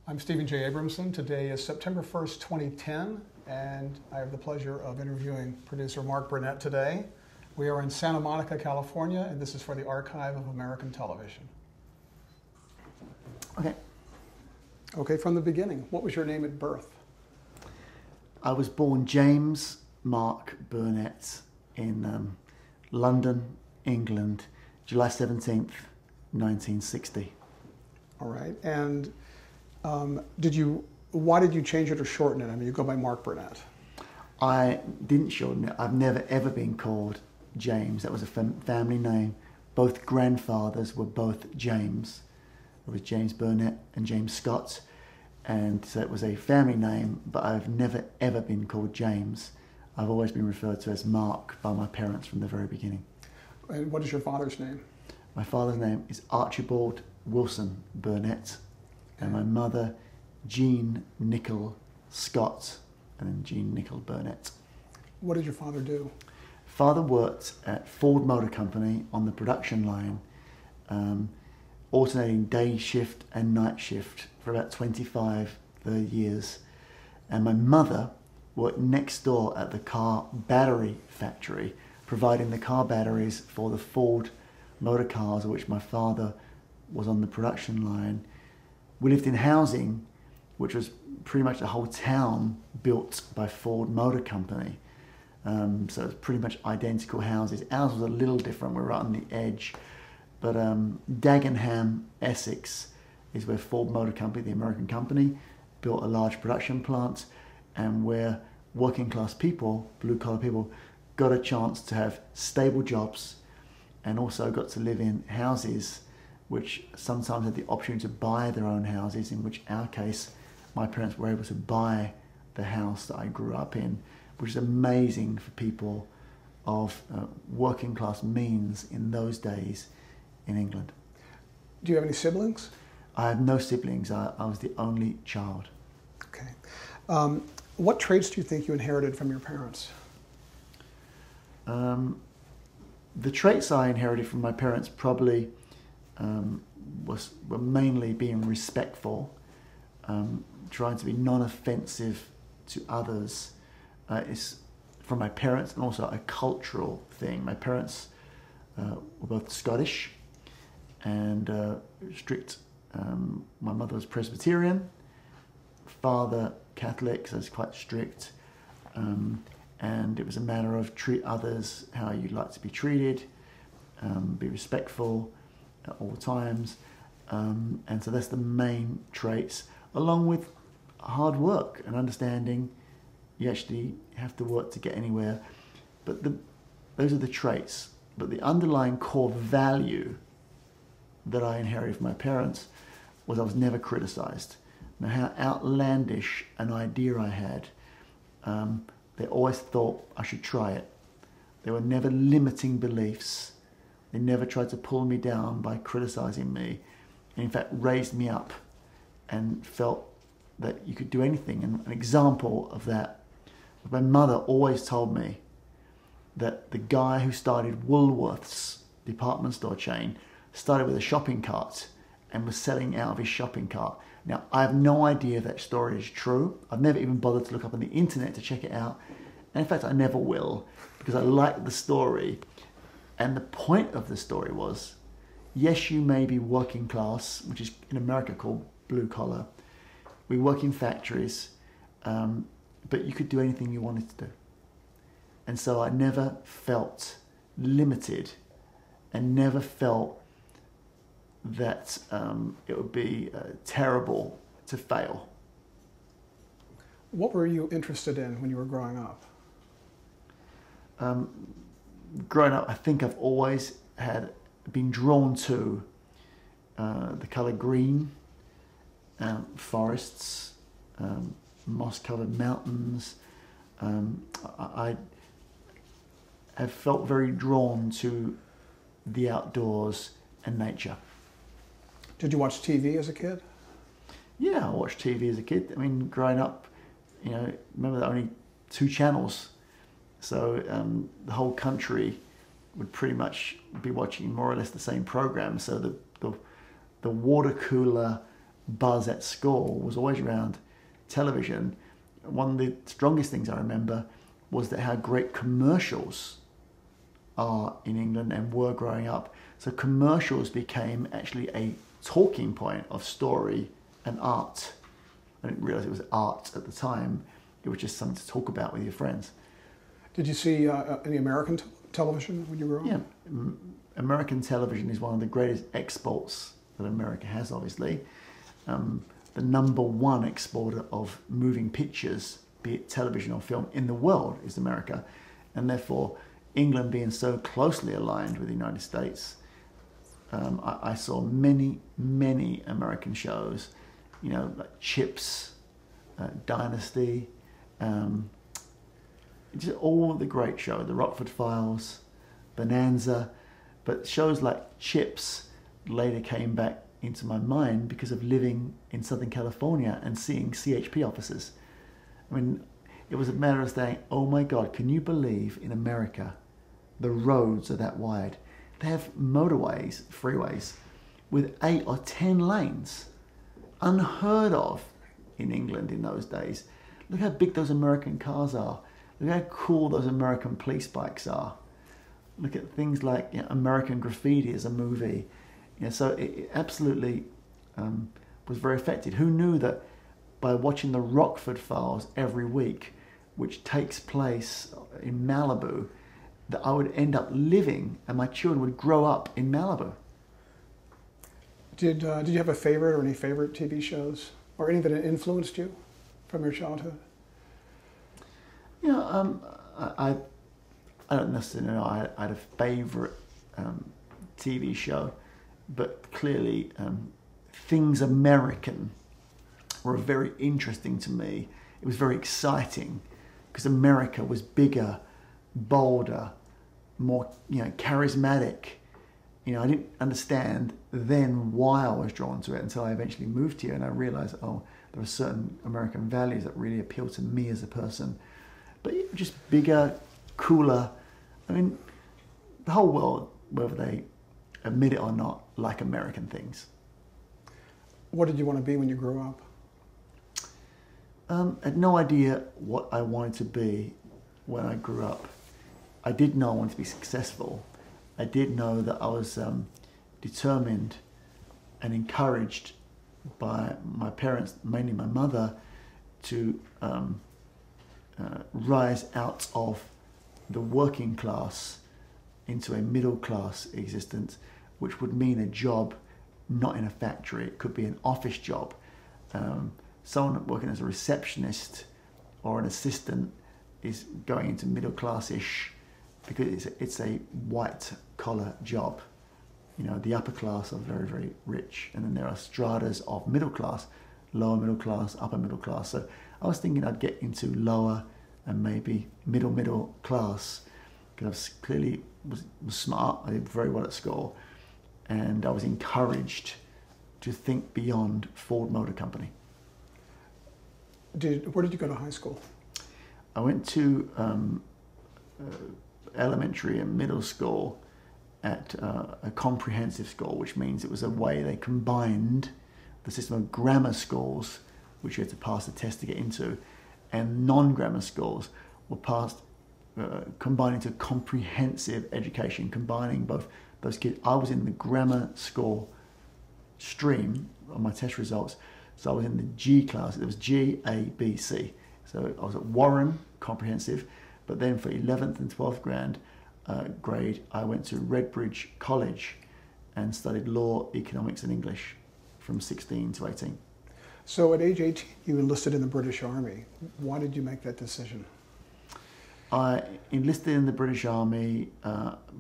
I'm Stephen J. Abramson. Today is September 1st, 2010, and I have the pleasure of interviewing producer Mark Burnett today. We are in Santa Monica, California, and this is for the Archive of American Television. Okay. Okay, from the beginning, what was your name at birth? I was born James Mark Burnett in London, England, July 17th, 1960. All right, and why did you change it or shorten it? I mean, you go by Mark Burnett. I didn't shorten it. I've never ever been called James. That was a family name. Both grandfathers were both James. It was James Burnett and James Scott. And so it was a family name, but I've never ever been called James. I've always been referred to as Mark by my parents from the very beginning. And what is your father's name? My father's name is Archibald Wilson Burnett, and my mother, Jean Nicol Scott, and then Jean Nicol Burnett. What did your father do? Father worked at Ford Motor Company on the production line, alternating day shift and night shift for about 25, 30 years. And my mother worked next door at the car battery factory, providing the car batteries for the Ford motor cars, of which my father was on the production line. We lived in housing, which was pretty much the whole town built by Ford Motor Company. So it was pretty much identical houses. Ours was a little different. We were right on the edge. But Dagenham, Essex, is where Ford Motor Company, the American company, built a large production plant, and where working class people, blue collar people, got a chance to have stable jobs and also got to live in houses which sometimes had the opportunity to buy their own houses, in which our case, my parents were able to buy the house that I grew up in, which is amazing for people of working class means in those days in England. Do you have any siblings? I have no siblings. I was the only child. Okay. What traits do you think you inherited from your parents? The traits I inherited from my parents probably were mainly being respectful, trying to be non-offensive to others. It's from my parents, and also a cultural thing. My parents were both Scottish and strict. My mother was Presbyterian, father Catholic, so it's quite strict. And it was a matter of treat others how you'd like to be treated, be respectful at all times. And so that's the main traits, along with hard work and understanding you actually have to work to get anywhere. But those are the traits. But the underlying core value that I inherited from my parents was I was never criticized. Now, how outlandish an idea I had, they always thought I should try it. There were never limiting beliefs. They never tried to pull me down by criticizing me. And in fact, raised me up and felt that you could do anything. And an example of that, my mother always told me that the guy who started Woolworth's department store chain started with a shopping cart and was selling out of his shopping cart. Now, I have no idea if that story is true. I've never even bothered to look up on the internet to check it out. And in fact, I never will, because I like the story. And the point of the story was, yes, you may be working class, which is in America called blue collar. We work in factories, but you could do anything you wanted to do. And so I never felt limited and never felt that it would be terrible to fail. What were you interested in when you were growing up? Growing up, I think I've always been drawn to the colour green, forests, moss-covered mountains. I have felt very drawn to the outdoors and nature. Did you watch TV as a kid? Yeah, I watched TV as a kid. I mean, growing up, remember there were only 2 channels. So the whole country would pretty much be watching more or less the same program. So the water cooler buzz at school was always around television. One of the strongest things I remember was that how great commercials are in England and were growing up. So commercials became actually a talking point of story and art. I didn't realize it was art at the time. It was just something to talk about with your friends. Did you see any American television when you were Yeah, American television is one of the greatest exports that America has, obviously. The number one exporter of moving pictures, be it television or film, in the world is America. And therefore, England being so closely aligned with the United States, I saw many, many American shows, you know, like Chips, Dynasty, just all the great shows, the Rockford Files, Bonanza. But shows like Chips later came back into my mind because of living in Southern California and seeing CHP officers. I mean, it was a matter of saying, oh my God, can you believe in America the roads are that wide? They have motorways, freeways, with 8 or 10 lanes. Unheard of in England in those days. Look how big those American cars are. Look how cool those American police bikes are. Look at things like, you know, American Graffiti as a movie. You know, so it absolutely was very affected. Who knew that by watching the Rockford Files every week, which takes place in Malibu, that I would end up living and my children would grow up in Malibu. Did you have a favorite or any favorite TV shows or any that influenced you from your childhood? You know, I don't necessarily know I had a favorite TV show, but clearly things American were very interesting to me. It was very exciting because America was bigger, bolder, more, you know, charismatic. You know, I didn't understand then why I was drawn to it until I eventually moved here and I realized, oh, there are certain American values that really appeal to me as a person. But just bigger, cooler. I mean, the whole world, whether they admit it or not, like American things. What did you want to be when you grew up? I had no idea what I wanted to be when I grew up. I did know I wanted to be successful. I did know that I was determined and encouraged by my parents, mainly my mother, to rise out of the working class into a middle class existence, which would mean a job not in a factory. It could be an office job. Someone working as a receptionist or an assistant is going into middle class-ish because it's a white collar job. You know, the upper class are very, very rich, and then there are stratas of middle class, lower middle class, upper middle class. So I was thinking I'd get into lower and maybe middle class because I clearly was smart. I did very well at school, and I was encouraged to think beyond Ford Motor Company. Where did you go to high school? I went to elementary and middle school at a comprehensive school, which means it was a way they combined the system of grammar schools, which you had to pass the test to get into, and non-grammar schools were combined into comprehensive education, combining both those kids. I was in the grammar school stream on my test results, so I was in the G class. It was G, A, B, C. So I was at Warren, comprehensive, but then for 11th and 12th grade, I went to Redbridge College and studied law, economics, and English from 16 to 18. So at age 18, you enlisted in the British Army. Why did you make that decision? I enlisted in the British Army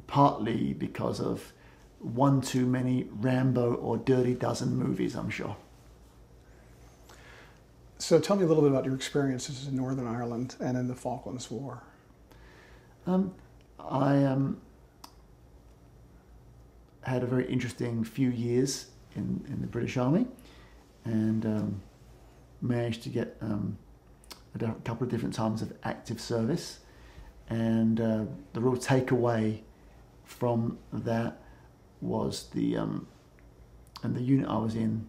partly because of one too many Rambo or Dirty Dozen movies, I'm sure. So tell me a little bit about your experiences in Northern Ireland and in the Falklands War. I had a very interesting few years in the British Army and managed to get a couple of different times of active service. And the real takeaway from that was and the unit I was in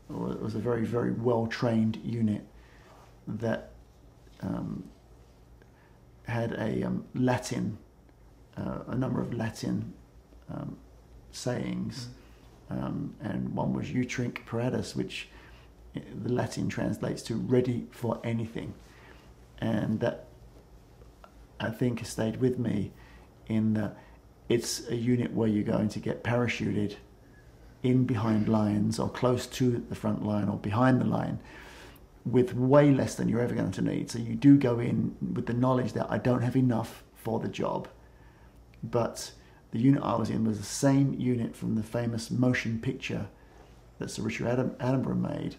was a very, very well-trained unit that had a number of Latin sayings, and one was "Utrinc paratus," which the Latin translates to "ready for anything," and that, I think, has stayed with me in that it's a unit where you're going to get parachuted in behind lines or close to the front line or behind the line with way less than you're ever going to need. So you do go in with the knowledge that I don't have enough for the job. But the unit I was in was the same unit from the famous motion picture that Sir Richard Attenborough made,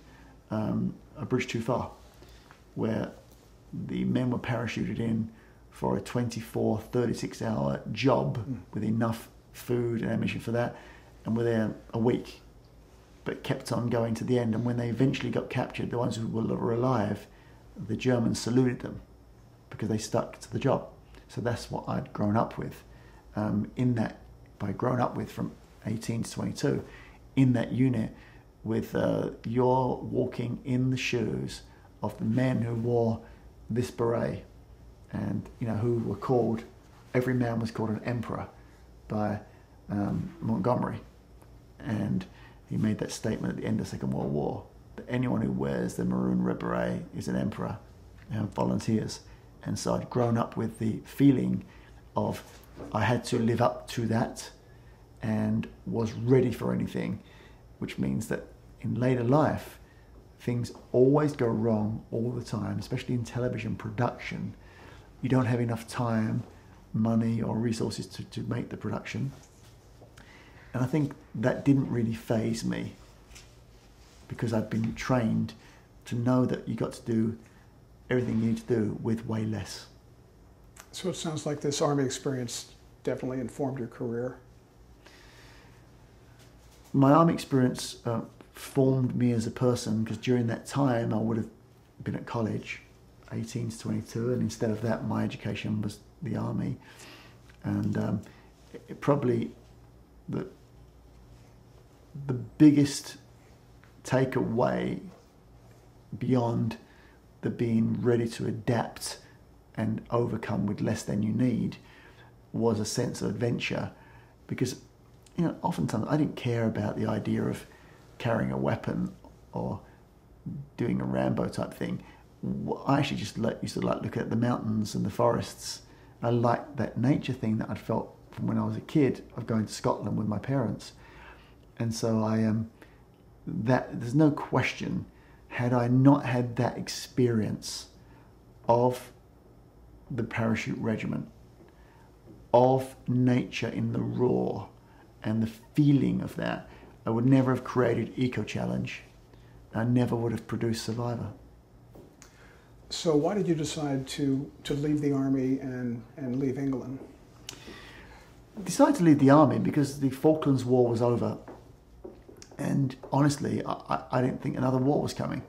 A Bridge Too Far, where the men were parachuted in for a 24, 36-hour job with enough food and ammunition for that, and were there a week, but kept on going to the end. And when they eventually got captured, the ones who were alive, the Germans saluted them because they stuck to the job. So that's what I'd grown up with. By grown up with from 18 to 22, in that unit, with you're walking in the shoes of the men who wore this beret, and who were called, every man was called an emperor by Montgomery, and he made that statement at the end of the Second World War that anyone who wears the maroon red beret is an emperor, volunteers. And so I'd grown up with the feeling of I had to live up to that and was ready for anything, which means that in later life things always go wrong all the time, especially in television production. You don't have enough time, money or resources to make the production. And I think that didn't really faze me because I'd been trained to know that you got to do everything you need to do with way less. So it sounds like this Army experience definitely informed your career. My Army experience formed me as a person, because during that time I would have been at college, 18 to 22, and instead of that my education was the Army. And it probably the biggest takeaway beyond the being ready to adapt and overcome with less than you need was a sense of adventure, because oftentimes I didn't care about the idea of carrying a weapon or doing a Rambo type thing. I actually just used to look at the mountains and the forests. I liked that nature thing that I'd felt from when I was a kid of going to Scotland with my parents. And so there's no question, had I not had that experience of the parachute regiment, of nature in the raw and the feeling of that, I would never have created Eco Challenge. I never would have produced Survivor. So why did you decide to leave the Army and leave England? I decided to leave the Army because the Falklands War was over. And honestly, I didn't think another war was coming.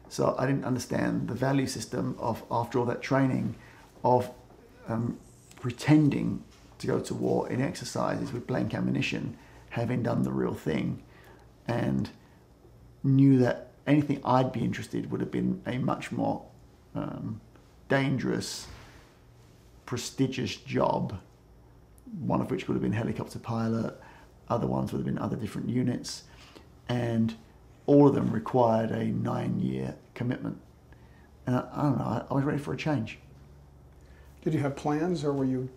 So I didn't understand the value system of, after all that training, of pretending to go to war in exercises with blank ammunition, having done the real thing, and knew that anything I'd be interested would have been a much more dangerous, prestigious job, one of which would have been helicopter pilot, other ones would have been other different units, and all of them required a 9-year commitment. And I don't know, I was ready for a change. Did you have plans, or were you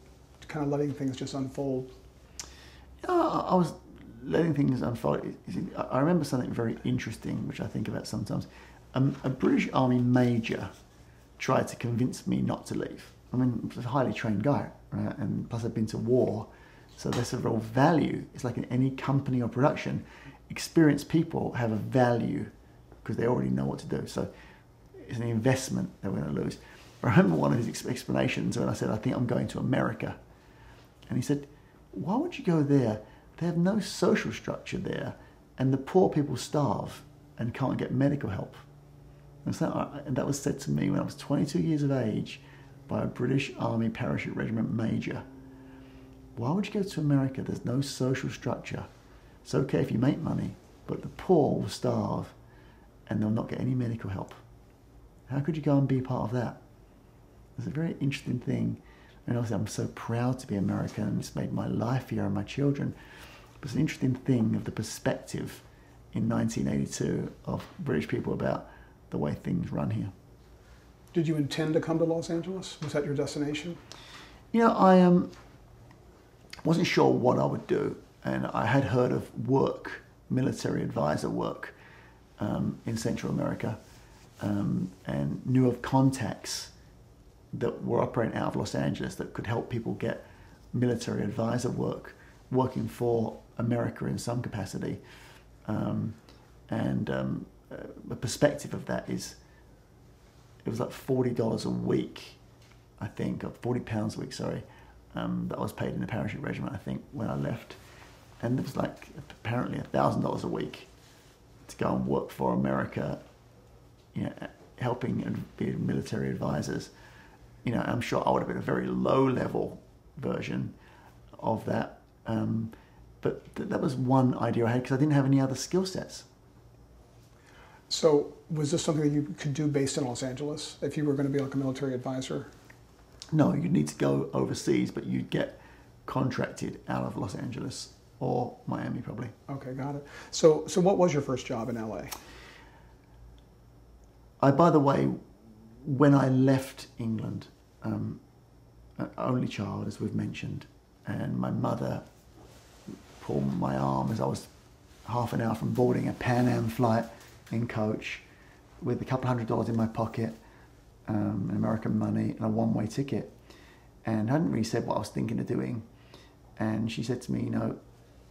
kind of letting things just unfold? I was letting things unfold. I remember something very interesting, which I think about sometimes. A British Army major tried to convince me not to leave. I mean, I was a highly trained guy, right? And plus I'd been to war, so there's a real value. It's like in any company or production, experienced people have a value because they already know what to do. So it's an investment that we're going to lose. I remember one of his explanations when I said, I think I'm going to America. And he said, why would you go there? They have no social structure there, and the poor people starve and can't get medical help. And that was said to me when I was 22 years of age by a British Army Parachute Regiment major. Why would you go to America? There's no social structure. It's okay if you make money, but the poor will starve and they'll not get any medical help. How could you go and be part of that? It's a very interesting thing. And obviously I'm so proud to be American, and it's made my life here and my children. But it's an interesting thing of the perspective in 1982 of British people about the way things run here. Did you intend to come to Los Angeles? Was that your destination? I wasn't sure what I would do, and I had heard of work, military advisor work in Central America, and knew of contacts that were operating out of Los Angeles that could help people get military advisor work, working for America in some capacity. The perspective of that is, it was like $40 a week, I think, or £40 a week, sorry, that I was paid in the parachute regiment, I think, when I left. And it was like apparently $1,000 a week to go and work for America, helping and being military advisors. I'm sure I would have been a very low-level version of that. But that was one idea I had because I didn't have any other skill sets. So was this something that you could do based in Los Angeles if you were going to be like a military advisor? No, you'd need to go overseas, but you'd get contracted out of Los Angeles or Miami probably. Okay, got it. So what was your first job in LA? By the way, when I left England, an only child, as we've mentioned, and my mother pulled my arm as I was half an hour from boarding a Pan Am flight in coach with a couple $100 in my pocket, American money, and a one-way ticket. And I hadn't really said what I was thinking of doing. And she said to me,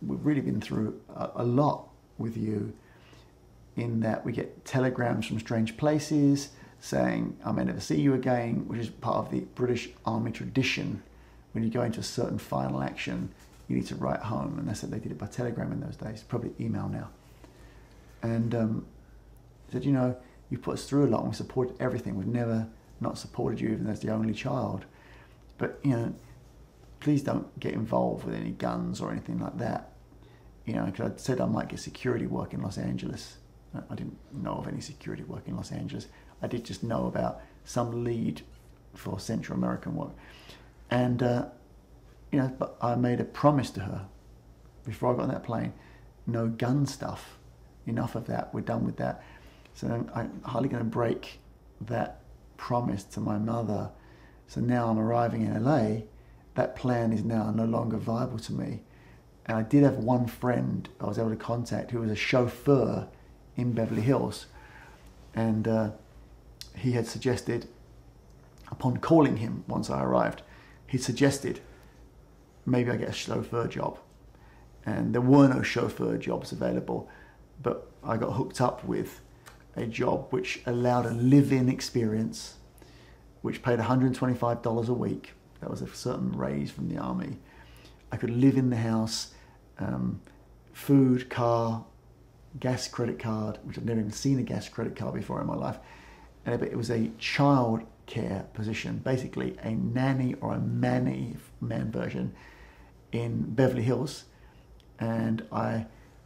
we've really been through a lot with you, in that we get telegrams from strange places saying, I may never see you again, which is part of the British Army tradition. When you go into a certain final action, you need to write home. And they said they did it by telegram in those days, probably email now. And said, you put us through a lot and we supported everything. We've never not supported you, even as the only child. But, please don't get involved with any guns or anything like that. Because I said I might get security work in Los Angeles. I didn't know of any security work in Los Angeles. I did just know about some lead for Central American work. And, but I made a promise to her before I got on that plane, no gun stuff. Enough of that. We're done with that. So I'm hardly going to break that promise to my mother. So now I'm arriving in LA. That plan is now no longer viable to me. And I did have one friend I was able to contact who was a chauffeur in Beverly Hills. And he had suggested, upon calling him once I arrived, he suggested maybe I get a chauffeur job. And there were no chauffeur jobs available, but I got hooked up with a job which allowed a live-in experience, which paid $125 a week. That was a certain raise from the army. I could live in the house, food, car, gas credit card, which I've never even seen a gas credit card before in my life. And it was a child care position, basically a nanny or a man version in Beverly Hills. And I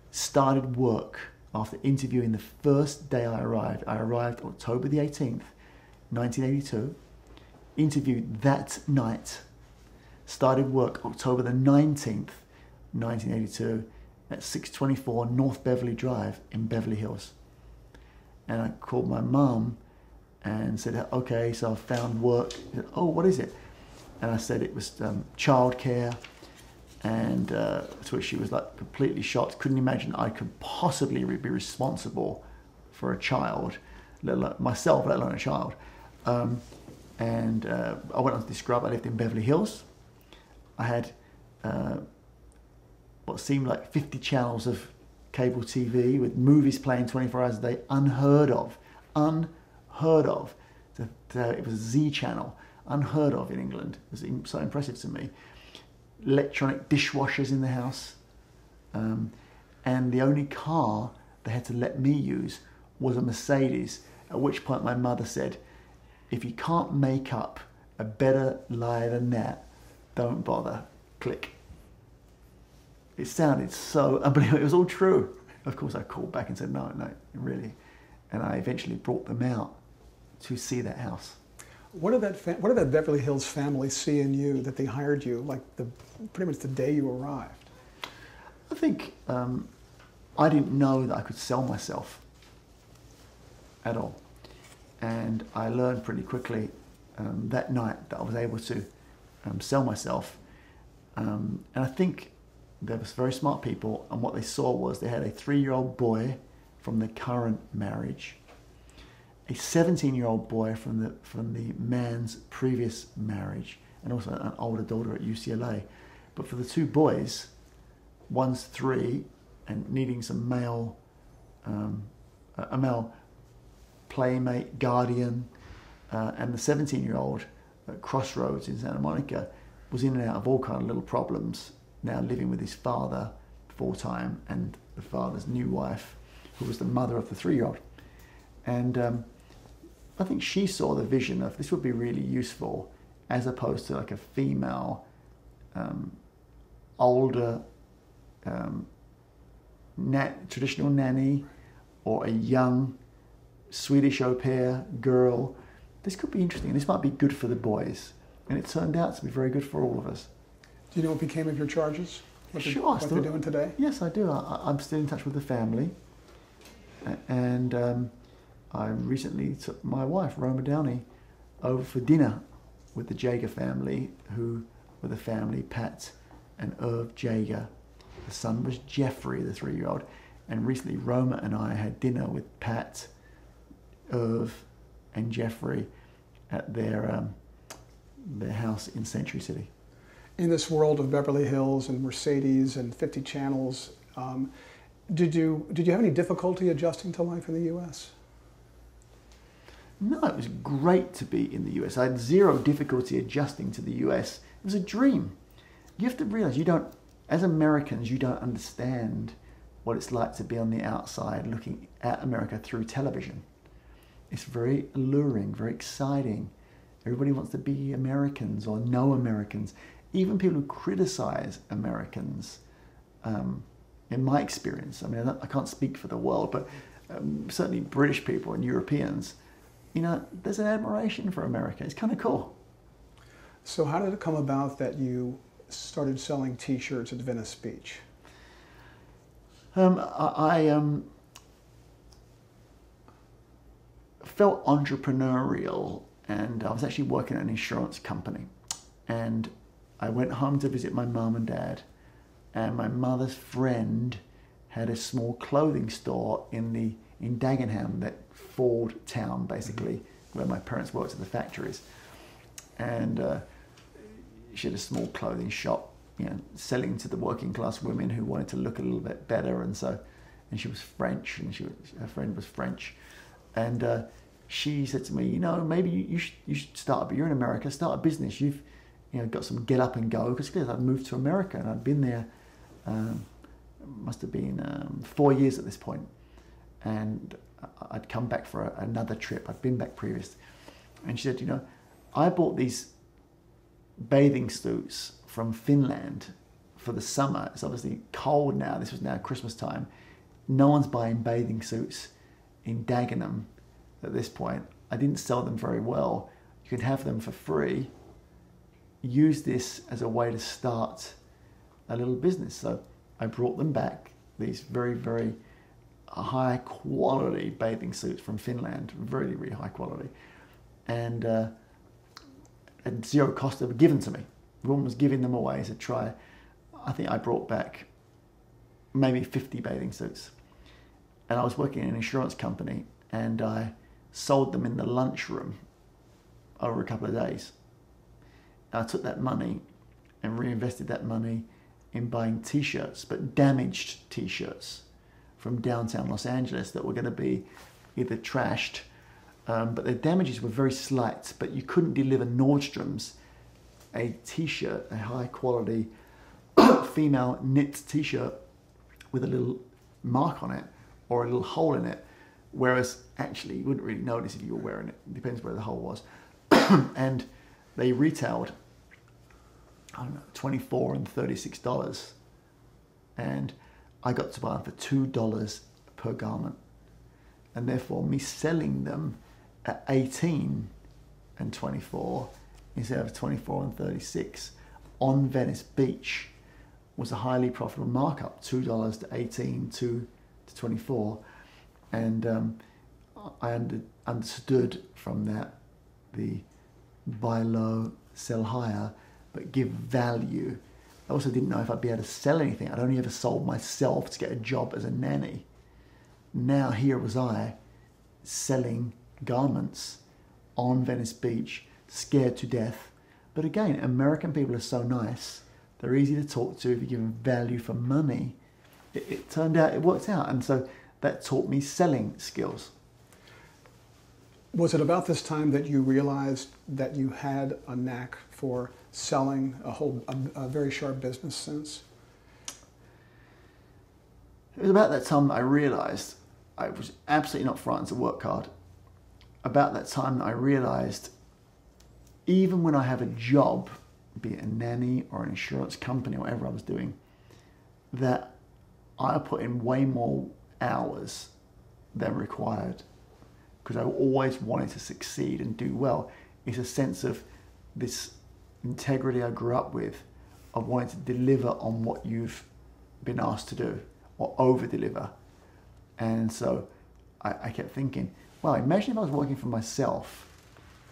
started work after interviewing the first day I arrived. I arrived October the 18th, 1982, interviewed that night, started work October the 19th, 1982, at 624 North Beverly Drive in Beverly Hills. And I called my mum and said, okay, so I found work. She said, oh, what is it? And I said it was childcare. And to which she was like completely shocked, couldn't imagine I could possibly be responsible for a child, let alone myself, let alone a child. I went on to describe, I lived in Beverly Hills. I had what seemed like 50 channels of cable TV with movies playing 24 hours a day, unheard of. It was a Z channel, unheard of in England. It was so impressive to me. Electronic dishwashers in the house. And the only car they had to let me use was a Mercedes, at which point my mother said, if you can't make up a better lie than that, don't bother. Click. It sounded so unbelievable. It was all true. Of course, I called back and said, no, really. and I eventually brought them out to see that house. What did that Beverly Hills family see in you that they hired you, like pretty much the day you arrived? I think I didn't know that I could sell myself at all. And I learned pretty quickly that night that I was able to sell myself. And I think they were very smart people, and what they saw was they had a 3-year-old boy from the current marriage, a 17-year-old boy from the man's previous marriage, and also an older daughter at UCLA. But for the two boys, one's 3 and needing some a male playmate, guardian, and the 17-year-old at Crossroads in Santa Monica was in and out of all kind of little problems, now living with his father full-time and the father's new wife, who was the mother of the 3-year-old. And I think she saw the vision of this would be really useful, as opposed to like a female, older, traditional nanny, or a young Swedish au pair girl. This could be interesting. This might be good for the boys. And it turned out to be very good for all of us. Do you know what became of your charges? Sure. What they're doing today? Yes, I do. I'm still in touch with the family. And I recently took my wife, Roma Downey, over for dinner with the Jaeger family, who were the family, Pat and Irv Jaeger. The son was Jeffrey, the 3-year-old. And recently Roma and I had dinner with Pat, Irv and Jeffrey at their house in Century City. In this world of Beverly Hills and Mercedes and 50 channels, did you have any difficulty adjusting to life in the U.S.? No, it was great to be in the US. I had zero difficulty adjusting to the US. It was a dream. You have to realize as Americans, you don't understand what it's like to be on the outside looking at America through television. It's very alluring, very exciting. Everybody wants to be Americans or know Americans. Even people who criticize Americans, in my experience, I mean, I can't speak for the world, but certainly British people and Europeans, there's an admiration for America. It's kind of cool. So how did it come about that you started selling T-shirts at Venice Beach? I felt entrepreneurial, and I was actually working at an insurance company. And I went home to visit my mum and dad, and my mother's friend had a small clothing store in Dagenham, that Ford town, basically, where my parents worked at the factories. And she had a small clothing shop, selling to the working class women who wanted to look a little bit better. And she was French, and her friend was French. And she said to me, maybe you should start, but you're in America, start a business. You've got some get up and go. Because I'd moved to America, and I'd been there, must have been 4 years at this point. And I'd come back for another trip. I'd been back previous. And she said, I bought these bathing suits from Finland for the summer. It's obviously cold now. This was now Christmas time. No one's buying bathing suits in Dagenham at this point. I didn't sell them very well. You could have them for free. Use this as a way to start a little business. So I brought them back, these very, very high quality bathing suits from Finland, really, really high quality. And at zero cost, they were given to me. The woman was giving them away to try. I think I brought back maybe 50 bathing suits. And I was working in an insurance company, and I sold them in the lunchroom over a couple of days. And I took that money and reinvested that money in buying T-shirts, but damaged T-shirts from downtown Los Angeles that were going to be either trashed, but the damages were very slight, but you couldn't deliver Nordstrom's a T-shirt, a high quality female knit T-shirt with a little mark on it or a little hole in it, whereas actually you wouldn't really notice if you were wearing it. It depends where the hole was. And they retailed, $24 and $36. And I got to buy them for $2 per garment. and therefore me selling them at 18 and 24 instead of 24 and 36 on Venice Beach was a highly profitable markup, $2 to 18 to 24. And I understood from that the buy low, sell higher, but give value. I also didn't know if I'd be able to sell anything. I'd only ever sold myself to get a job as a nanny. Now here was I selling garments on Venice Beach, scared to death. But again, American people are so nice. They're easy to talk to if you give them value for money. It turned out, it worked out. And so that taught me selling skills. Was it about this time that you realized that you had a knack for selling, a very sharp business sense? It was about that time that I realized I was absolutely not frightened to work hard. About that time that I realized even when I have a job, be it a nanny or an insurance company or whatever I was doing, that I put in way more hours than required because I always wanted to succeed and do well. It's a sense of this integrity I grew up with of wanting to deliver on what you've been asked to do or over-deliver. And so I kept thinking, well, imagine if I was working for myself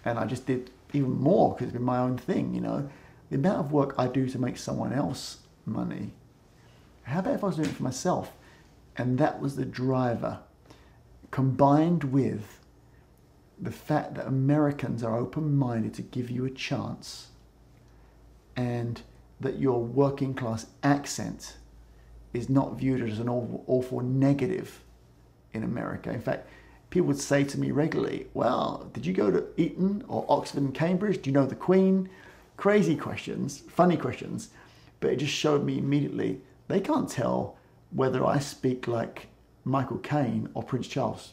and I just did even more because it's been my own thing, you know. The amount of work I do to make someone else money, how about if I was doing it for myself? And that was the driver, combined with the fact that Americans are open-minded to give you a chance and that your working class accent is not viewed as an awful negative in America. In fact, people would say to me regularly, well, did you go to Eton or Oxford and Cambridge? Do you know the Queen? Crazy questions, funny questions, but it just showed me immediately they can't tell whether I speak like Michael Caine or Prince Charles.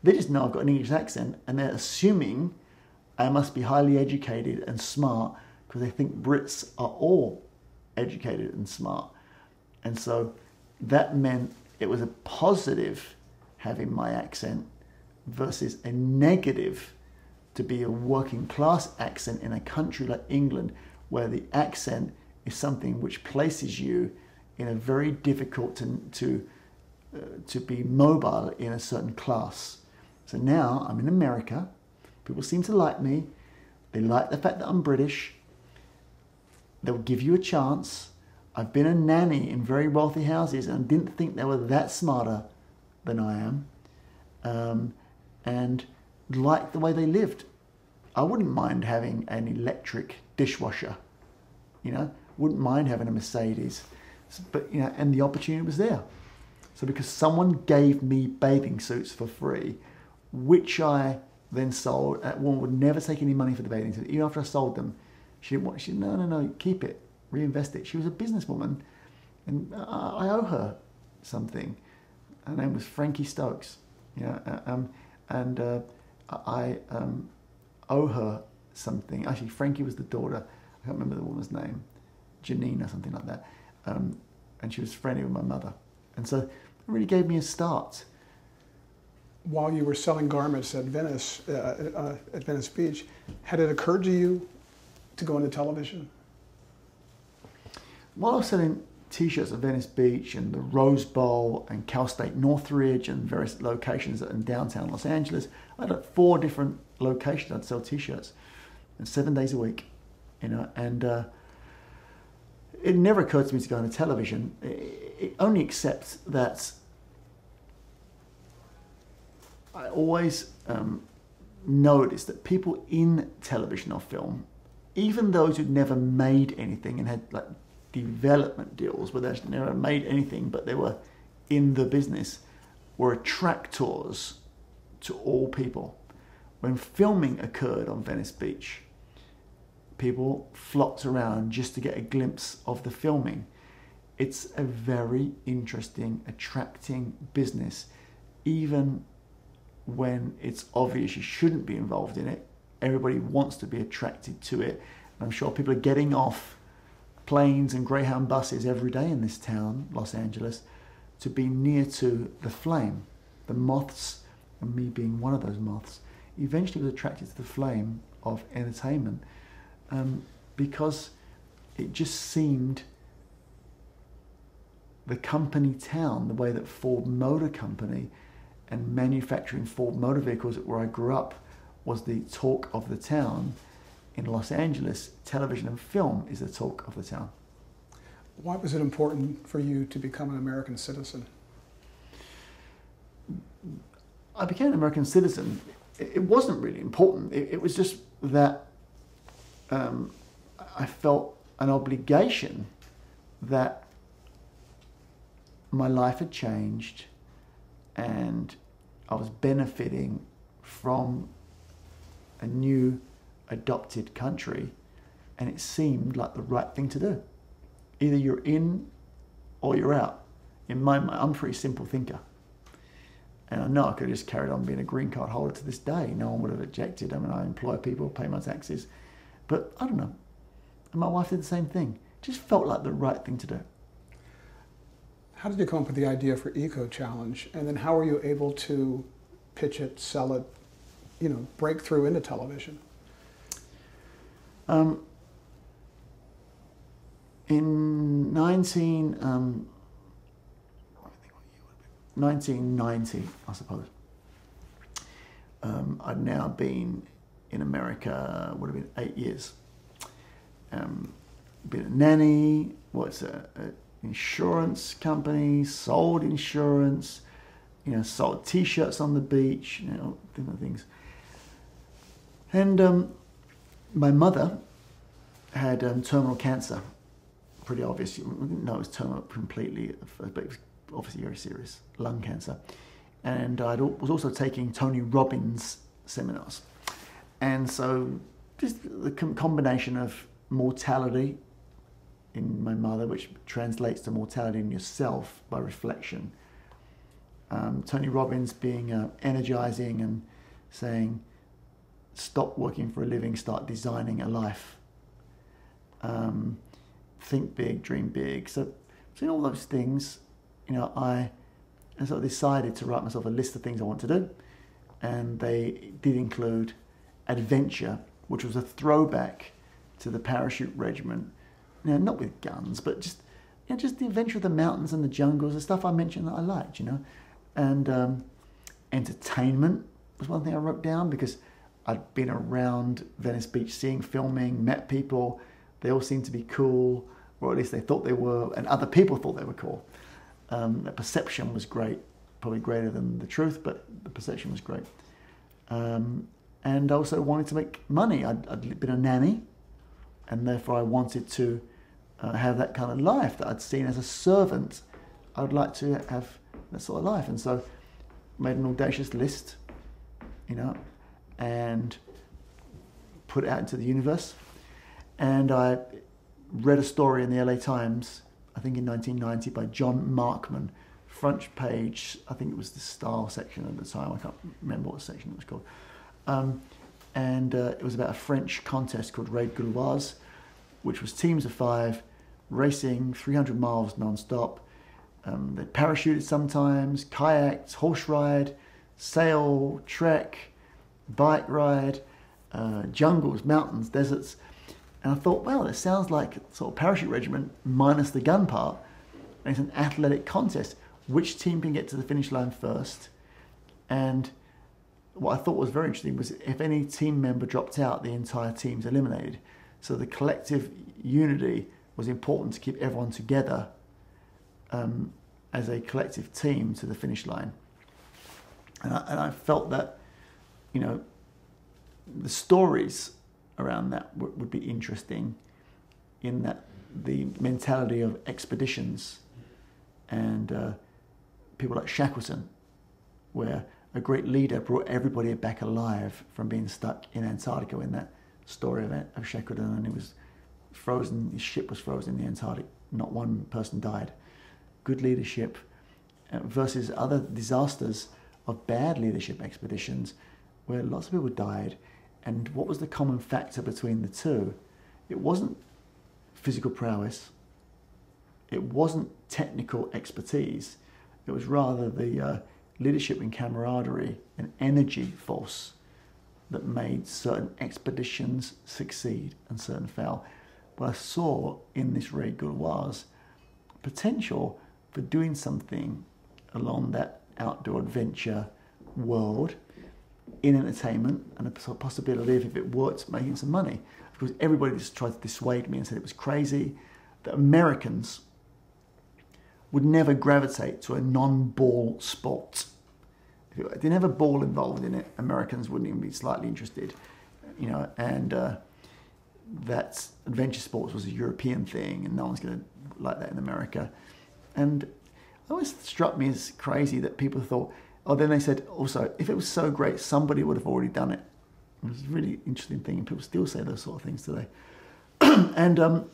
They just know I've got an English accent and they're assuming I must be highly educated and smart because they think Brits are all educated and smart. And so that meant it was a positive having my accent versus a negative to be a working class accent in a country like England where the accent is something which places you in a very difficult to be mobile in a certain class. So now I'm in America. People seem to like me. They like the fact that I'm British. They'll give you a chance. I've been a nanny in very wealthy houses and didn't think they were that smarter than I am, and liked the way they lived. I wouldn't mind having an electric dishwasher, you know, wouldn't mind having a Mercedes, but, you know, and the opportunity was there. So because someone gave me bathing suits for free, which I then sold, that woman would never take any money for the bathing suits. Even after I sold them, she said, no, keep it, reinvest it. She was a businesswoman, and I owe her something. Her name was Frankie Stokes, you know, and I owe her something. Actually, Frankie was the daughter. I can't remember the woman's name, Janine or something like that. And she was friendly with my mother. And so it really gave me a start. While you were selling garments at Venice Beach, had it occurred to you to go into television? While I was selling T-shirts at Venice Beach and the Rose Bowl and Cal State Northridge and various locations in downtown Los Angeles, I had 4 different locations I'd sell T-shirts, and 7 days a week, you know. And it never occurred to me to go into television. It only accepts that I always noticed that people in television or film, even those who'd never made anything and had like development deals where they never made anything but they were in the business, were attractors to all people. When filming occurred on Venice Beach, people flocked around just to get a glimpse of the filming. It's a very interesting, attracting business. Even when it's obvious you shouldn't be involved in it, everybody wants to be attracted to it. And I'm sure people are getting off planes and Greyhound buses every day in this town, Los Angeles, to be near to the flame. The moths and me being one of those moths, eventually was attracted to the flame of entertainment, because it just seemed the company town, the way that Ford Motor Company and manufacturing Ford motor vehicles where I grew up was the talk of the town. In Los Angeles, television and film is the talk of the town. Why was it important for you to become an American citizen? I became an American citizen. It wasn't really important. It was just that I felt an obligation that my life had changed and I was benefiting from a new adopted country, and it seemed like the right thing to do. Either you're in or you're out. In my mind, I'm a pretty simple thinker. And I know I could have just carried on being a green card holder to this day. No one would have objected. I mean, I employ people, pay my taxes. But I don't know. And my wife did the same thing. It just felt like the right thing to do. How did you come up with the idea for Eco Challenge? And then how were you able to pitch it, sell it, break through into television? In 1990, I suppose, I'd now been in America, would have been 8 years. Been a nanny, an insurance company, sold insurance, sold T-shirts on the beach, different things. And my mother had terminal cancer. Pretty obvious. We didn't know it was terminal completely, but it was obviously very serious, lung cancer. And I was also taking Tony Robbins seminars. And so just the combination of mortality in my mother, which translates to mortality in yourself by reflection. Tony Robbins being energizing and saying, stop working for a living, start designing a life. Think big, dream big. So in all those things, I sort of decided to write myself a list of things I want to do. And they did include adventure, which was a throwback to the parachute regiment. Not with guns, but just the adventure of the mountains and the jungles, the stuff I mentioned that I liked, And entertainment was one thing I wrote down because I'd been around Venice Beach seeing filming, met people. They all seemed to be cool, or at least they thought they were, and other people thought they were cool. The perception was great, probably greater than the truth, but the perception was great. And I also wanted to make money. I'd been a nanny, and therefore I wanted to have that kind of life that I'd seen as a servant. I would like to have that sort of life. And so made an audacious list, and put it out into the universe. And I read a story in the LA Times, I think in 1990, by John Markman, front page, I think it was the style section at the time, I can't remember what section it was called. And it was about a French contest called Raid Gauloise, which was teams of 5 racing 300 miles non-stop. They parachuted sometimes, kayaked, horse ride, sail, trek, bike ride, jungles, mountains, deserts. And I thought, well, it sounds like sort of parachute regiment minus the gun part. And it's an athletic contest. Which team can get to the finish line first? And what I thought was very interesting was if any team member dropped out, the entire team's eliminated. So the collective unity was important to keep everyone together as a collective team to the finish line. And I felt that, the stories around that would be interesting, in that the mentality of expeditions and people like Shackleton, where a great leader brought everybody back alive from being stuck in Antarctica in that story of Shackleton, and it was frozen, his ship was frozen in the Antarctic, not one person died. Good leadership versus other disasters of bad leadership expeditions where lots of people died. And what was the common factor between the two? It wasn't physical prowess. It wasn't technical expertise. It was rather the leadership and camaraderie and energy force that made certain expeditions succeed and certain fail. What I saw in this raid was potential for doing something along that outdoor adventure world in entertainment, and a possibility of, if it worked, making some money. Because everybody just tried to dissuade me and said it was crazy, that Americans would never gravitate to a non-ball sport. If they didn't have a ball involved in it, Americans wouldn't even be slightly interested, you know, and that adventure sports was a European thing and no one's going to like that in America. And it always struck me as crazy that people thought, oh, then they said also, if it was so great, somebody would have already done it. It was a really interesting thing, and people still say those sort of things today. And I don't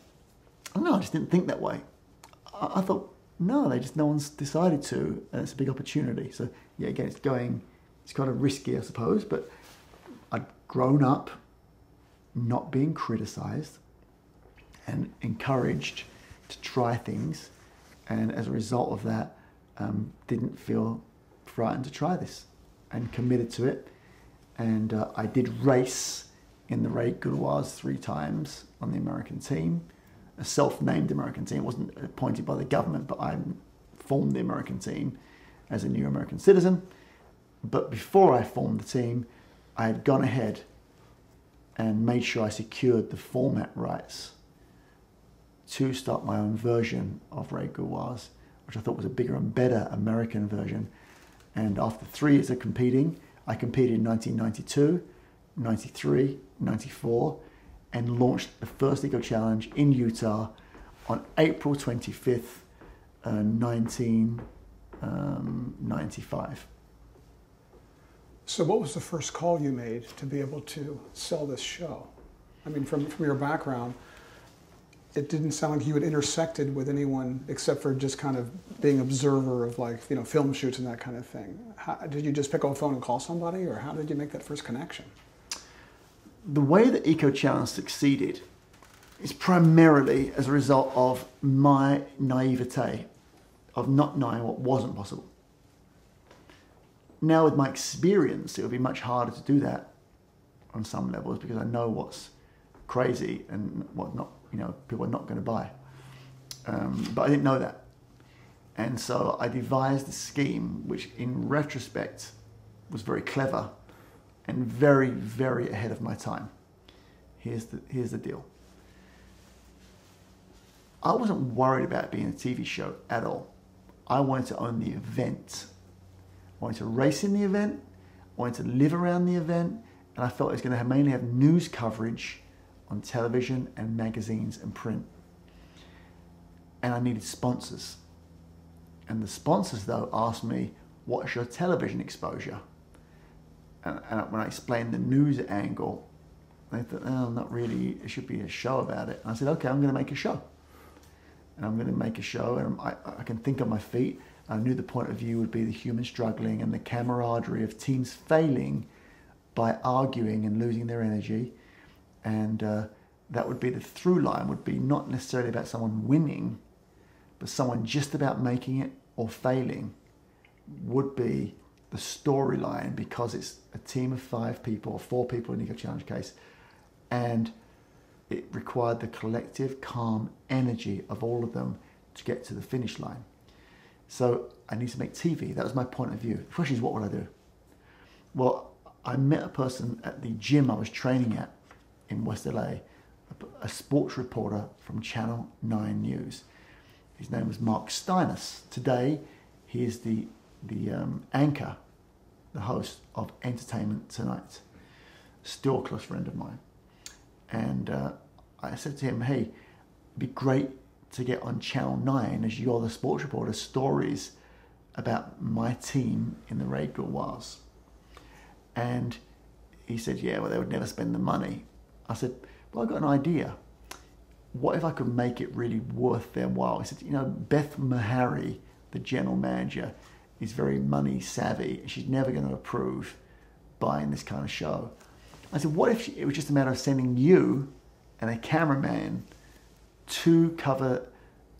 know, I just didn't think that way. I thought, no, no one's decided to, and it's a big opportunity. So yeah, again, it's kind of risky, I suppose, but I'd grown up not being criticized and encouraged to try things, and as a result of that, didn't feel frightened to try this and committed to it. And I did race in the Raid Gauloise 3 times on the American team, a self-named American team. It wasn't appointed by the government, but I formed the American team as a new American citizen. But before I formed the team, I had gone ahead and made sure I secured the format rights to start my own version of Raid Gauloise, which I thought was a bigger and better American version. And after 3 years of competing, I competed in 1992, 93, 94, and launched the first Eco Challenge in Utah on April 25th, 1995. So what was the first call you made to be able to sell this show? I mean, from your background, it didn't sound like you had intersected with anyone except for just kind of being observer of, like, you know, film shoots and that kind of thing. Did you just pick up a phone and call somebody, or how did you make that first connection? The way that Eco Challenge succeeded is primarily as a result of my naivete of not knowing what wasn't possible. Now with my experience, it would be much harder to do that on some levels, because I know what's crazy and what not, you know, people are not going to buy. But I didn't know that. And so I devised a scheme which in retrospect was very clever and very, very ahead of my time. Here's the deal. I wasn't worried about being a TV show at all. I wanted to own the event. I wanted to race in the event. I wanted to live around the event. And I felt it was going to mainly have news coverage on television and magazines and print. And I needed sponsors. And the sponsors, though, asked me, what's your television exposure? And when I explained the news angle, they thought, oh, not really, it should be a show about it. And I said, okay, I'm going to make a show. And I'm going to make a show, and I can think on my feet. I knew the point of view would be the human struggling and the camaraderie of teams failing by arguing and losing their energy. And that would be the through line, would be not necessarily about someone winning, but someone just about making it or failing would be the storyline, because it's a team of 5 people or 4 people in the Eco Challenge case, and it required the collective calm energy of all of them to get to the finish line. So I need to make TV. That was my point of view. The question is, what would I do? Well, I met a person at the gym I was training at in West LA, a sports reporter from Channel 9 News. His name was Mark Steinis. Today, he is the anchor, the host of Entertainment Tonight. Still a close friend of mine. And I said to him, hey, it'd be great to get on Channel 9, as you're the sports reporter, stories about my team in the Raid Gauloise. And he said, yeah, well, they would never spend the money. I said, well, I've got an idea. What if I could make it really worth their while? He said, you know, Beth Mahari, the general manager, is very money savvy. She's never going to approve buying this kind of show. I said, what if it was just a matter of sending you and a cameraman to cover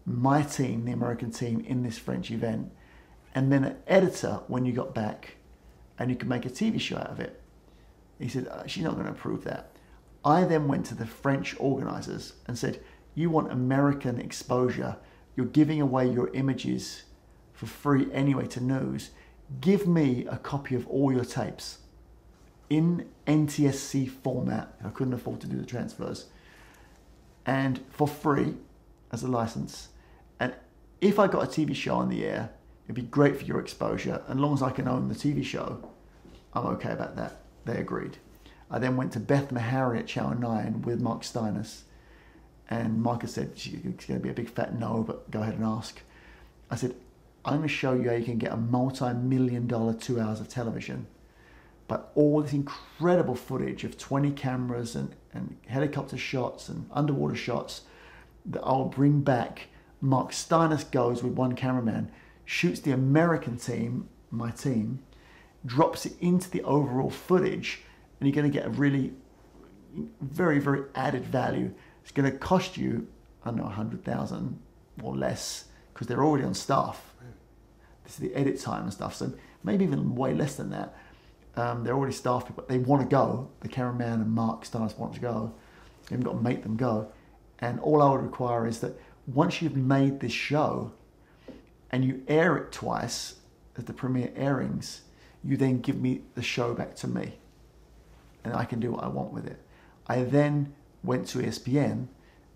my team, the American team, in this French event, and then an editor when you got back, and you could make a TV show out of it. He said, she's not going to approve that. I then went to the French organizers and said, you want American exposure. You're giving away your images for free anyway to news. Give me a copy of all your tapes in NTSC format. I couldn't afford to do the transfers. And for free as a license. And if I got a TV show on the air, it'd be great for your exposure. And as long as I can own the TV show, I'm okay about that. They agreed. I then went to Beth Meharry at Channel 9 with Mark Steiners. And Mark had said, it's going to be a big fat no, but go ahead and ask. I said, I'm going to show you how you can get a multi-million-dollar 2 hours of television. But all this incredible footage of 20 cameras and helicopter shots and underwater shots that I'll bring back. Mark Steiners goes with one cameraman, shoots the American team, my team, drops it into the overall footage, and you're going to get a really very, very added value. It's going to cost you, I don't know, 100,000 or less, because they're already on staff. This is the edit time and stuff, so maybe even way less than that. They're already staff people. They want to go. The cameraman and Mark Steiners want to go. You've got to make them go. And all I would require is that once you've made this show and you air it twice at the premiere airings, you then give me the show back to me. And I can do what I want with it. I then went to ESPN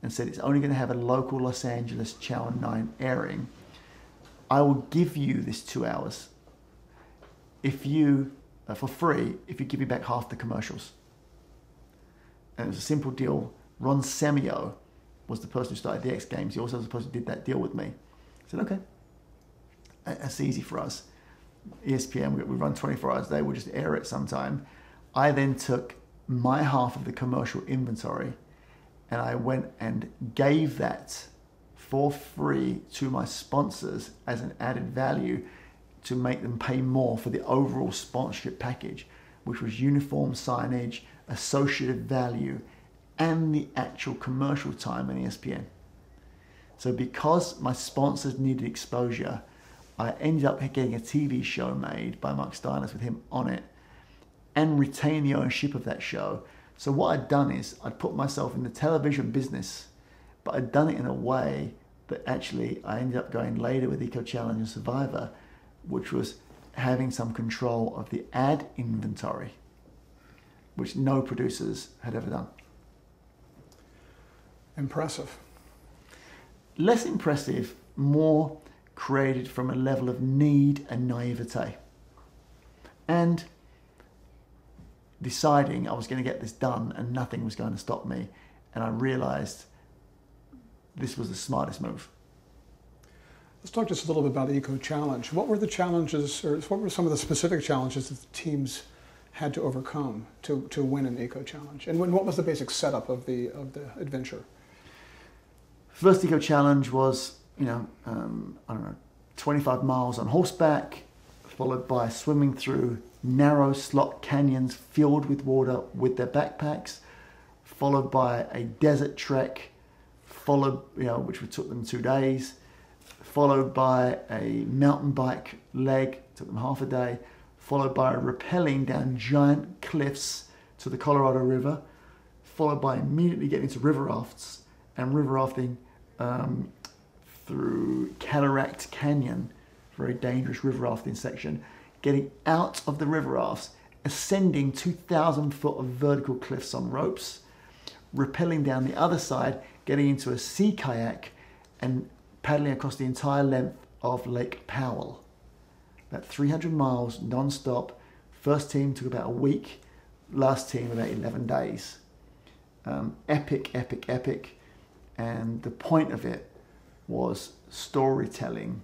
and said it's only going to have a local Los Angeles Channel 9 airing. I will give you this 2 hours if you, for free, if you give me back half the commercials. And it was a simple deal. Ron Semio was the person who started the X Games. He also was the person who did that deal with me. I said, okay, that's easy for us. ESPN, we run 24 hours a day, we'll just air it sometime. I then took my half of the commercial inventory and I went and gave that for free to my sponsors as an added value to make them pay more for the overall sponsorship package, which was uniform signage, associative value, and the actual commercial time on ESPN. So because my sponsors needed exposure, I ended up getting a TV show made by Mark Steiners with him on it and retain the ownership of that show. So what I'd done is I'd put myself in the television business, but I'd done it in a way that actually I ended up going later with Eco Challenge and Survivor, which was having some control of the ad inventory, which no producers had ever done. Impressive. Less impressive, more created from a level of need and naivete. And deciding I was going to get this done and nothing was going to stop me. And I realized this was the smartest move. Let's talk just a little bit about the Eco Challenge. What were the challenges, or what were some of the specific challenges that the teams had to overcome to win an Eco Challenge? And what was the basic setup of the adventure? First Eco Challenge was, I don't know, 25 miles on horseback, followed by swimming through narrow slot canyons filled with water with their backpacks, followed by a desert trek, which took them 2 days, followed by a mountain bike leg, took them half a day, followed by rappelling down giant cliffs to the Colorado River, followed by immediately getting into river rafts and river rafting through Cataract Canyon, very dangerous river rafting section, getting out of the river rafts, ascending 2,000 foot of vertical cliffs on ropes, rappelling down the other side, getting into a sea kayak and paddling across the entire length of Lake Powell. About 300 miles non-stop. First team took about a week, last team about 11 days. Epic, epic, epic. And the point of it was storytelling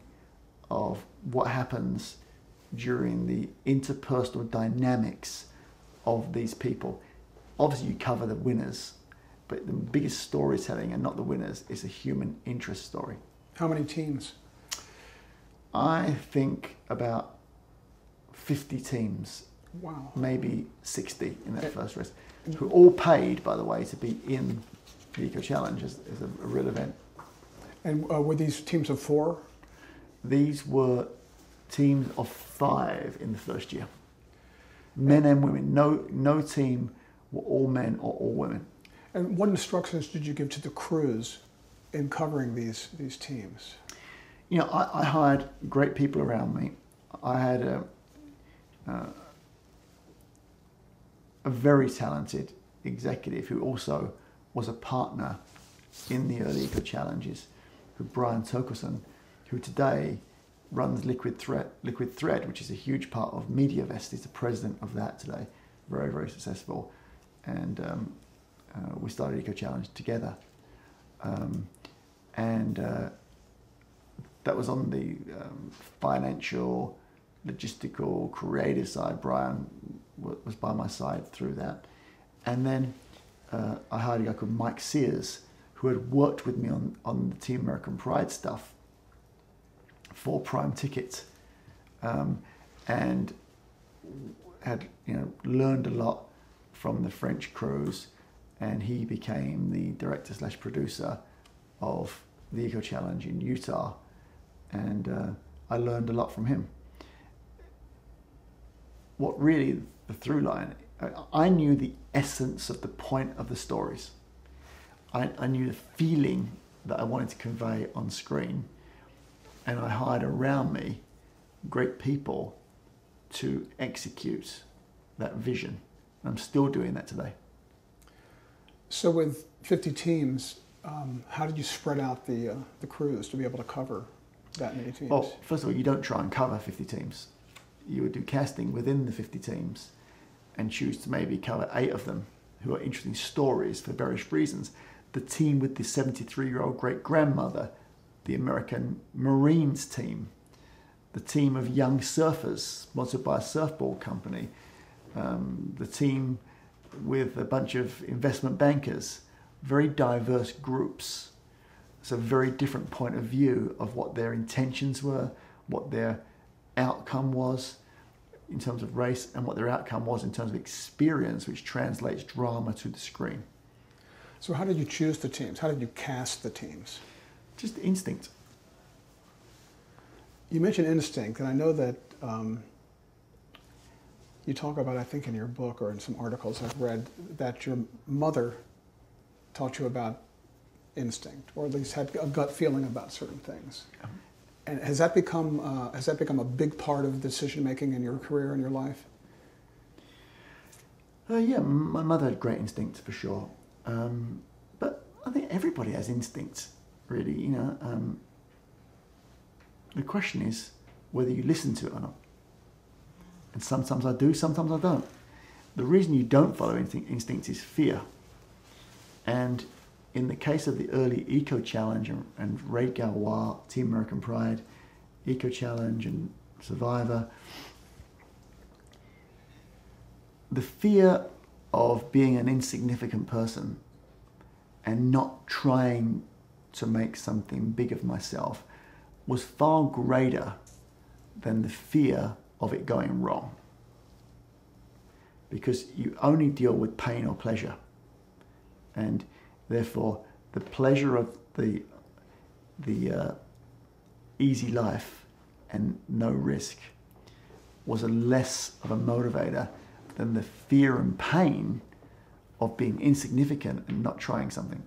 of what happens during the interpersonal dynamics of these people. Obviously you cover the winners, but the biggest storytelling, and not the winners, is a human interest story. How many teams? I think about 50 teams. Wow. Maybe 60 in that first race, who all paid, by the way, to be in the Eco Challenge as a real event. And were these teams of 4? These were teams of 5 in the first year. Men and women. No team were all men or all women. And what instructions did you give to the crews in covering these teams? You know, I hired great people around me. I had a very talented executive who also was a partner in the early Eco Challenges, Brian Tokerson, who today runs Liquid Thread, which is a huge part of MediaVest. He's the president of that today, very, very successful. And we started Eco Challenge together. That was on the financial, logistical, creative side. Brian was by my side through that. And then I hired a guy called Mike Sears, who had worked with me on the Team American Pride stuff for Prime Ticket, and had learned a lot from the French crews, and he became the director/producer of the Eco Challenge in Utah, and I learned a lot from him. What really the through line, I knew the essence of the point of the stories. I knew the feeling that I wanted to convey on screen, and I hired around me great people to execute that vision. I'm still doing that today. So with 50 teams, how did you spread out the crews to be able to cover that many teams? Well, first of all, you don't try and cover 50 teams. You would do casting within the 50 teams and choose to maybe cover 8 of them who are interesting stories for various reasons. The team with the 73-year-old great-grandmother, the American Marines team, the team of young surfers sponsored by a surfboard company, the team with a bunch of investment bankers, very diverse groups. It's a very different point of view of what their intentions were, what their outcome was in terms of race, and what their outcome was in terms of experience, which translates drama to the screen. So how did you choose the teams? How did you cast the teams? Just instinct. You mentioned instinct, and I know that you talk about, I think in your book or in some articles I've read, that your mother taught you about instinct, or at least had a gut feeling about certain things. And has that become a big part of decision making in your career and your life? Yeah, my mother had great instinct for sure, but I think everybody has instincts, really. The question is whether you listen to it or not. And sometimes I do, sometimes I don't. The reason you don't follow instincts is fear. And in the case of the early Eco Challenge and Raid Galois, Team American Pride, Eco Challenge and Survivor, the fear of being an insignificant person and not trying to make something big of myself was far greater than the fear of it going wrong. Because you only deal with pain or pleasure. And therefore, the pleasure of the easy life and no risk was a less of a motivator than the fear and pain of being insignificant and not trying something.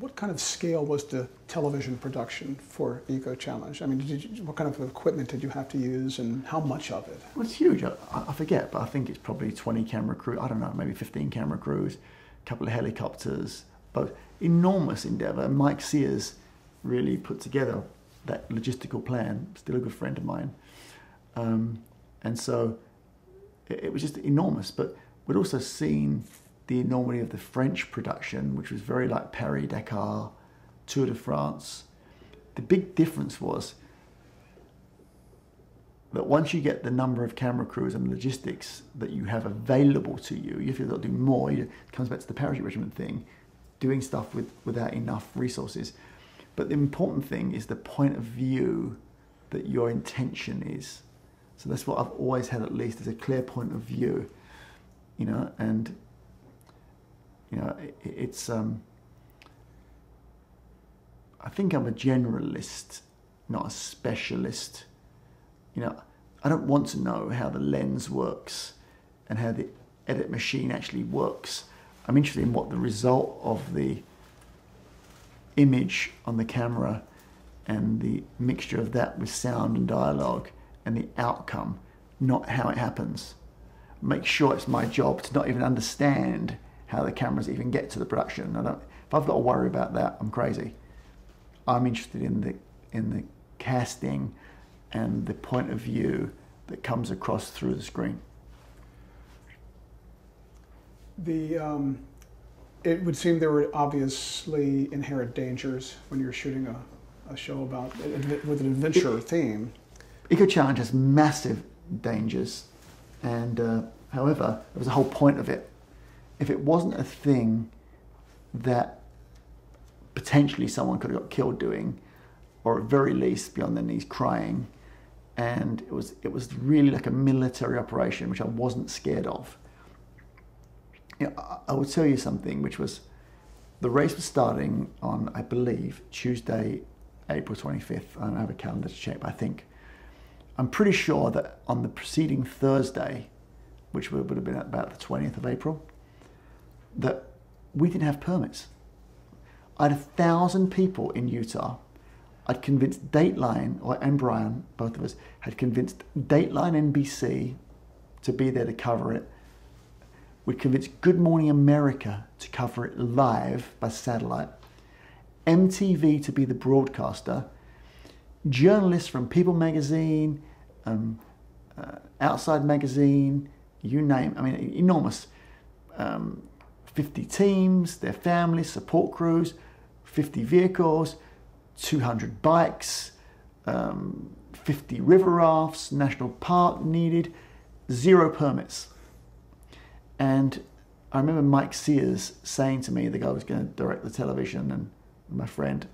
What kind of scale was the television production for Eco Challenge? I mean, what kind of equipment did you have to use, and how much of it? Well, it's huge. I forget, but I think it's probably 20 camera crew. I don't know, maybe 15 camera crews, a couple of helicopters, both enormous endeavor. Mike Sears really put together that logistical plan, still a good friend of mine. And so it was just enormous, but we'd also seen the enormity of the French production, which was very like Paris-Dakar, Tour de France. The big difference was that once you get the number of camera crews and logistics that you have available to you, if you're not doing more, it comes back to the parachute regiment thing, doing stuff without enough resources. But the important thing is the point of view that your intention is. So that's what I've always had, at least, as a clear point of view, and it's I think I'm a generalist, not a specialist You know, I don't want to know how the lens works and how the edit machine actually works. I'm interested in what the result of the image on the camera and the mixture of that with sound and dialogue and the outcome, not how it happens. Make sure it's my job to not even understand how the cameras even get to the production. If I've got to worry about that, I'm crazy. I'm interested in the casting and the point of view that comes across through the screen. It would seem there were obviously inherent dangers when you're shooting a show about with an adventure theme. Eco Challenge has massive dangers, and however, there was a whole point of it. If it wasn't a thing that potentially someone could have got killed doing, or at very least be on their knees crying, and it was really like a military operation, which I wasn't scared of. You know, I will tell you something, which was the race was starting on, I believe, Tuesday, April 25th. I don't have a calendar to check, but I'm pretty sure that on the preceding Thursday, which would have been about the 20th of April, that we didn't have permits. I had 1,000 people in Utah. I'd convinced Dateline, and Brian, both of us, had convinced Dateline NBC to be there to cover it. We'd convinced Good Morning America to cover it live by satellite. MTV to be the broadcaster. Journalists from People Magazine, Outside Magazine, you name, I mean, enormous. 50 teams, their families, support crews, 50 vehicles, 200 bikes, 50 river rafts, national park needed, 0 permits. And I remember Mike Sears saying to me, the guy who was going to direct the television, and my friend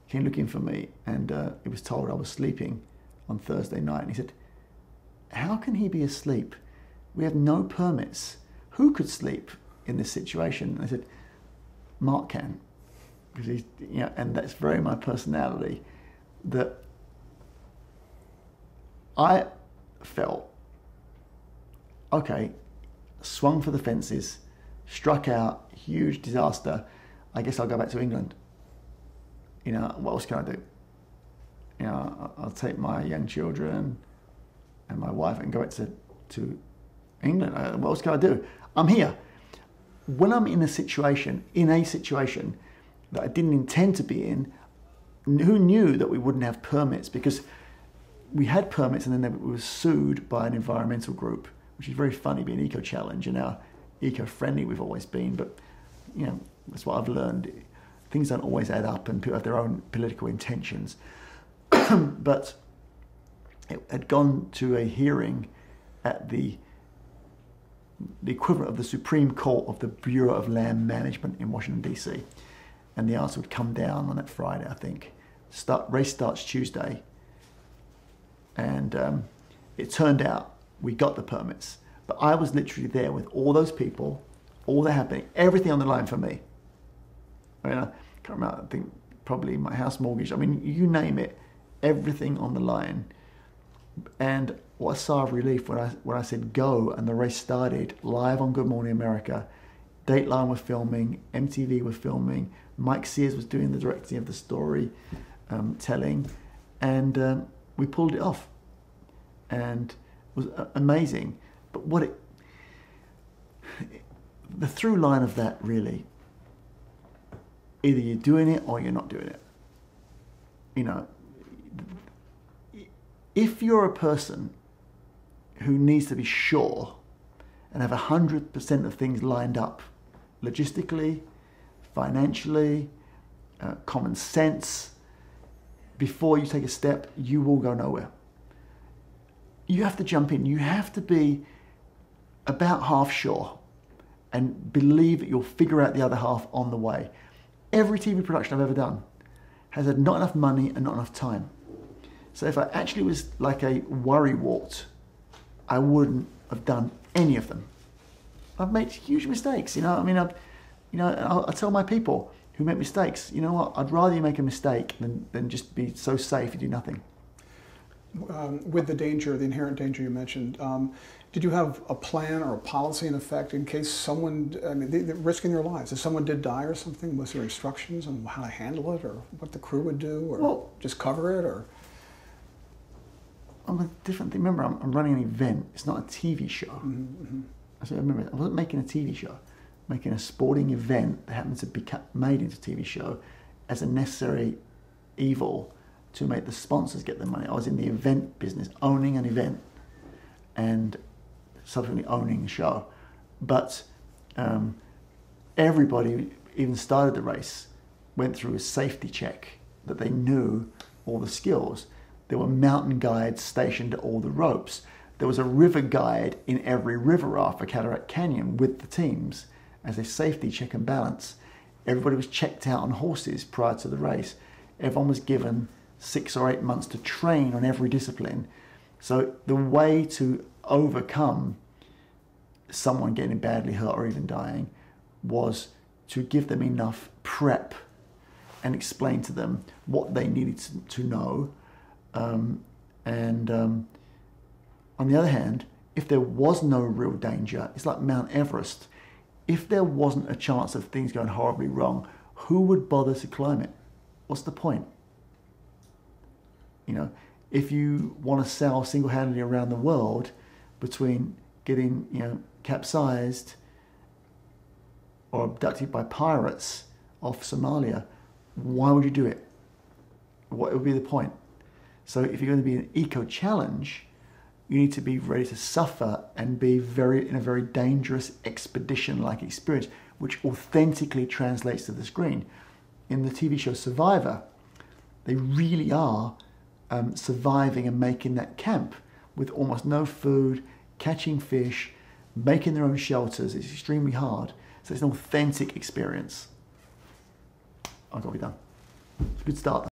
came looking for me, and he was told I was sleeping on Thursday night. And he said, how can he be asleep? We have no permits. Who could sleep in this situation? And I said, Mark can. Because he's, you know, and that's very my personality, that I felt, okay, swung for the fences, struck out, huge disaster. I guess I'll go back to England. You know, what else can I do? You know, I'll take my young children and my wife and go back to England. What else can I do? I'm here. When I'm in a situation that I didn't intend to be in, who knew that we wouldn't have permits? Because we had permits and then we were sued by an environmental group, which is very funny, being Eco Challenge and how eco-friendly we've always been. But, you know, that's what I've learned. Things don't always add up and people have their own political intentions. But it had gone to a hearing at the equivalent of the Supreme Court of the Bureau of Land Management in Washington, D.C. And the answer would come down on that Friday, I think. Race starts Tuesday. And it turned out we got the permits. But I was literally there with all those people, all that happening, everything on the line for me. I mean, I can't remember, I think probably my house mortgage, I mean, you name it, everything on the line. And what a sigh of relief when I said go and the race started live on Good Morning America. Dateline were filming, MTV were filming, Mike Sears was doing the directing of the story, telling, and we pulled it off. And it was amazing. But the through line of that really, either you're doing it or you're not doing it. You know, if you're a person who needs to be sure and have 100% of things lined up, logistically, financially, common sense, before you take a step, you will go nowhere. You have to jump in. You have to be about half sure and believe that you'll figure out the other half on the way. Every TV production I've ever done has had not enough money and not enough time. So if I actually was like a worrywart, I wouldn't have done any of them. I've made huge mistakes, you know. I mean, I tell my people who make mistakes, you know what? I'd rather you make a mistake than just be so safe you do nothing. with the danger, the inherent danger you mentioned, did you have a plan or a policy in effect in case someone, I mean, they're risking their lives? If someone did die or something, was there instructions on how to handle it or what the crew would do or just cover it? Or I'm a different thing. Remember, I'm running an event. It's not a TV show. Mm-hmm. So remember, I wasn't making a TV show. Making a sporting event that happens to be made into a TV show as a necessary evil to make the sponsors get their money. I was in the event business, owning an event and subsequently owning the show. But everybody, even started the race, went through a safety check that they knew all the skills. There were mountain guides stationed at all the ropes. There was a river guide in every river raft for Cataract Canyon with the teams as a safety check and balance. Everybody was checked out on horses prior to the race. Everyone was given 6 or 8 months to train on every discipline. So the way to overcome someone getting badly hurt or even dying was to give them enough prep and explain to them what they needed to know. On the other hand, if there was no real danger, it's like Mount Everest. If there wasn't a chance of things going horribly wrong, who would bother to climb it? What's the point? You know, if you want to sail single-handedly around the world between getting, capsized or abducted by pirates off Somalia, why would you do it? What would be the point? So if you're going to be an eco-challenge, you need to be ready to suffer and be in a very dangerous expedition-like experience, which authentically translates to the screen. In the TV show Survivor, they really are surviving and making that camp with almost no food, catching fish, making their own shelters. It's extremely hard. So it's an authentic experience. I've got to be done. It's a good start.